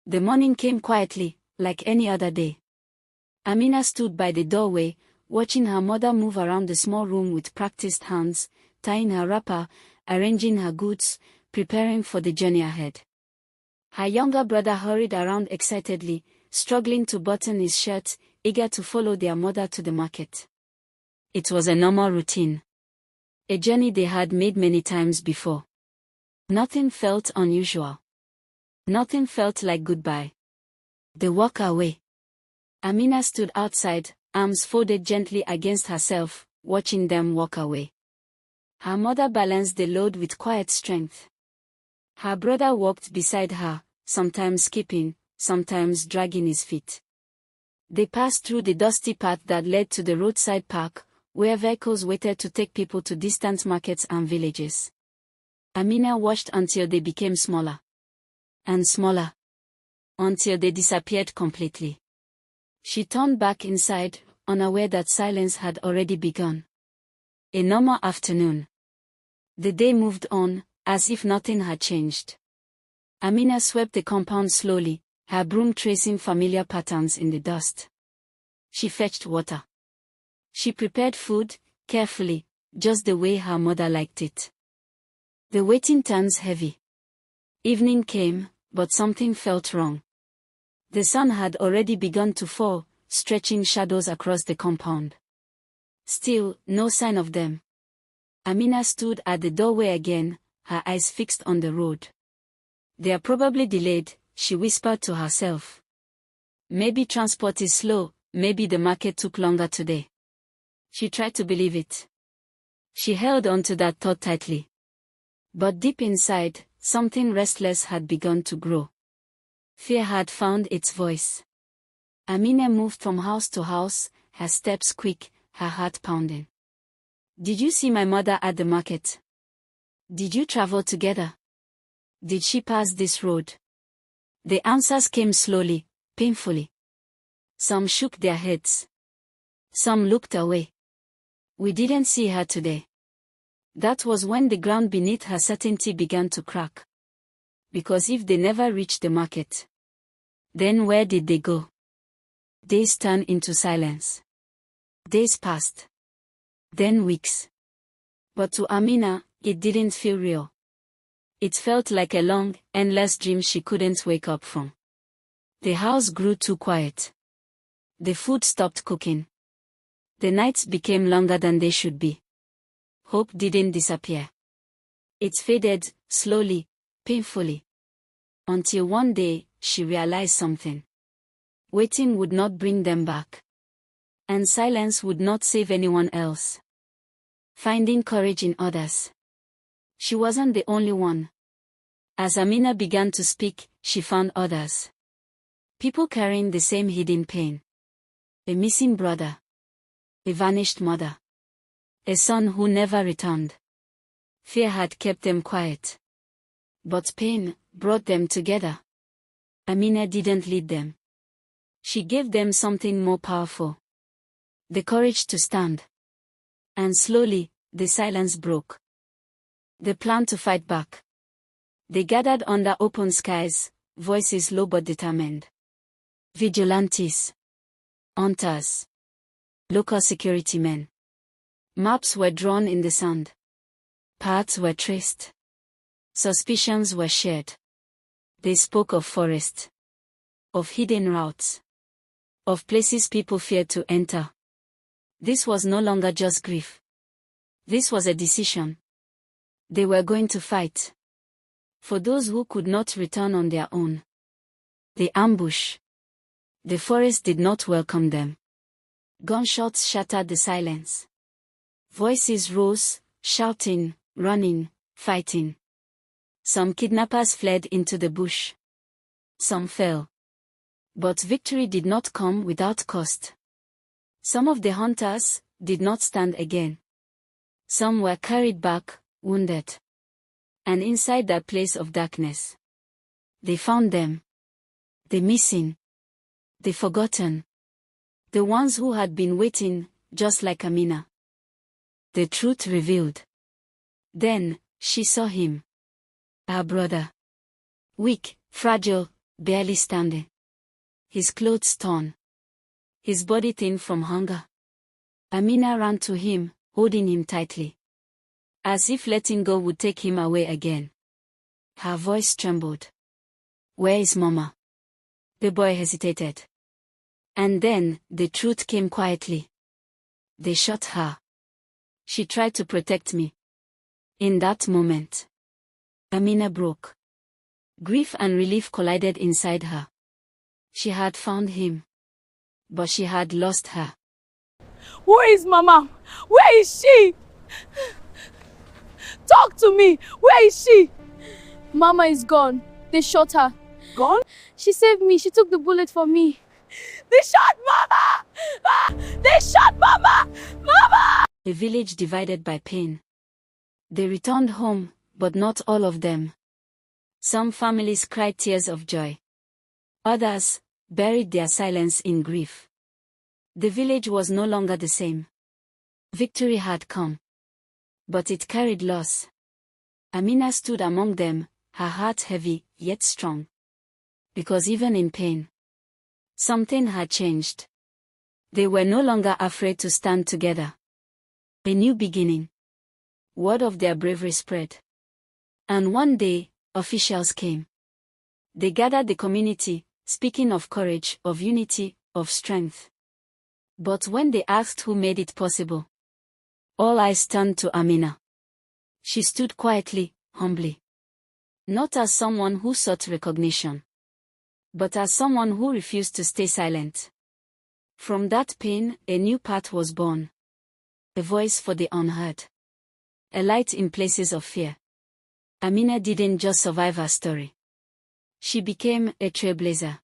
The morning came quietly, like any other day. Amina stood by the doorway, watching her mother move around the small room with practiced hands, tying her wrapper, arranging her goods, preparing for the journey ahead. Her younger brother hurried around excitedly, struggling to button his shirt, eager to follow their mother to the market. It was a normal routine. A journey they had made many times before. Nothing felt unusual. Nothing felt like goodbye. They walked away. Amina stood outside, arms folded gently against herself, watching them walk away. Her mother balanced the load with quiet strength. Her brother walked beside her, sometimes skipping, sometimes dragging his feet. They passed through the dusty path that led to the roadside park, where vehicles waited to take people to distant markets and villages. Amina watched until they became smaller. And smaller. Until they disappeared completely. She turned back inside, unaware that silence had already begun. A normal afternoon. The day moved on, as if nothing had changed. Amina swept the compound slowly, her broom tracing familiar patterns in the dust. She fetched water. She prepared food, carefully, just the way her mother liked it. The waiting turned heavy. Evening came, but something felt wrong. The sun had already begun to fall, stretching shadows across the compound. Still, no sign of them. Amina stood at the doorway again, her eyes fixed on the road. They are probably delayed, she whispered to herself. Maybe transport is slow, maybe the market took longer today. She tried to believe it. She held on to that thought tightly. But deep inside, something restless had begun to grow. Fear had found its voice. Amina moved from house to house, her steps quick, her heart pounding. Did you see my mother at the market? Did you travel together? Did she pass this road? The answers came slowly, painfully. Some shook their heads. Some looked away. We didn't see her today. That was when the ground beneath her certainty began to crack. Because if they never reached the market, then where did they go? Days turned into silence. Days passed. Then weeks. But to Amina, it didn't feel real. It felt like a long, endless dream she couldn't wake up from. The house grew too quiet. The food stopped cooking. The nights became longer than they should be. Hope didn't disappear. It faded, slowly, painfully. Until one day, she realized something. Waiting would not bring them back. And silence would not save anyone else. Finding courage in others. She wasn't the only one. As Amina began to speak, she found others. People carrying the same hidden pain. A missing brother. A vanished mother. A son who never returned. Fear had kept them quiet. But pain brought them together. Amina didn't lead them. She gave them something more powerful. The courage to stand. And slowly, the silence broke. They planned to fight back. They gathered under open skies, voices low but determined. Vigilantes. Hunters. Local security men. Maps were drawn in the sand. Paths were traced. Suspicions were shared. They spoke of forests. Of hidden routes. Of places people feared to enter. This was no longer just grief. This was a decision. They were going to fight. For those who could not return on their own. The ambush. The forest did not welcome them. Gunshots shattered the silence. Voices rose, shouting, running, fighting. Some kidnappers fled into the bush. Some fell. But victory did not come without cost. Some of the hunters did not stand again. Some were carried back, wounded. And inside that place of darkness, they found them. The missing. The forgotten. The ones who had been waiting, just like Amina. The truth revealed. Then, she saw him. Her brother. Weak, fragile, barely standing. His clothes torn. His body thin from hunger. Amina ran to him, holding him tightly. As if letting go would take him away again. Her voice trembled. "Where is Mama?" The boy hesitated. And then, the truth came quietly. They shot her. She tried to protect me. In that moment, Amina broke. Grief and relief collided inside her. She had found him. But she had lost her. Where is Mama? Where is she? Talk to me! Where is she? Mama is gone. They shot her. Gone? She saved me. She took the bullet for me. They shot Mama! Ah, they shot Mama! Mama! A village divided by pain. They returned home, but not all of them. Some families cried tears of joy. Others buried their silence in grief. The village was no longer the same. Victory had come. But it carried loss. Amina stood among them, her heart heavy, yet strong. Because even in pain, something had changed. They were no longer afraid to stand together. A new beginning. Word of their bravery spread. And one day, officials came. They gathered the community, speaking of courage, of unity, of strength. But when they asked who made it possible, all eyes turned to Amina. She stood quietly, humbly. Not as someone who sought recognition, but as someone who refused to stay silent. From that pain, a new path was born. A voice for the unheard. A light in places of fear. Amina didn't just survive her story. She became a trailblazer.